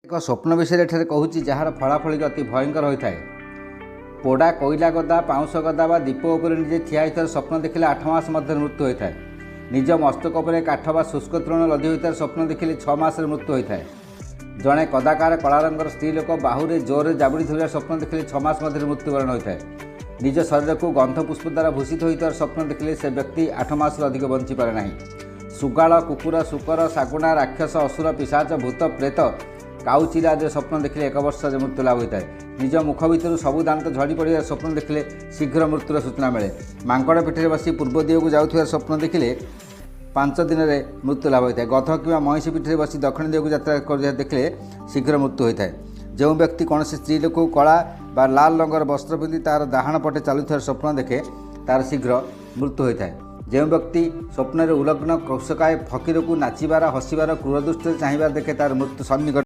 एक स्वप्न विषय एठारे कहूँ जार फलाफल अति भयंकर होता है। पोड़ा कोईला गदा पाउंस गदा बा दीप उपर निजे ठिया होता स्वप्न देखिले 8 मास मध्य मृत्यु होता है। निज मस्तक उपर काठ बा शुष्क तृण लदी होता स्वप्न देखिले 6 मास मृत्यु होता है। जड़े कदाकार कला रंगर स्त्री लोक बाहुरे जोर जाबुड़ी धरिया स्वप्न देखिले 6 मास मध्य मृत्युवरण होता है। निज शरीर को गंध पुष्प द्वारा भूषित होता स्वप्न देखिले से व्यक्ति 8 मास अधिक बंची पारे नहीं। सुगाल कुकुर शुकर शागुणा राक्षस असुर पिशाच भूत प्रेत काउचिला आदि स्वप्न देखिले 1 वर्ष मृत्यु लाभ होता है। निज मुख भितर सबू दांत झड़ी पड़ा स्वप्न देखिले शीघ्र मृत्युर सूचना मिले। मांकड़ पीठे बसी पूर्व दिग को जाऊँ स्वप्न देखिले 5 दिन में मृत्यु लाभ होता है। गध कि महिषी पीठे बसी दक्षिण दिग को यात्रा देखिले शीघ्र मृत्यु होता है। जो व्यक्ति कौन स्त्री लोक कला बा लाल रंगर वस्त्र पिंधि तार डाहाण पटे चलुवा स्वप्न देखे तार शीघ्र मृत्यु होता है। जो व्यक्ति स्वप्न उलग्न कृषकाय फकीर को नाचिबार हसिबार क्रूर दृष्टि चाहिए देखे तार मृत्यु सन्निकट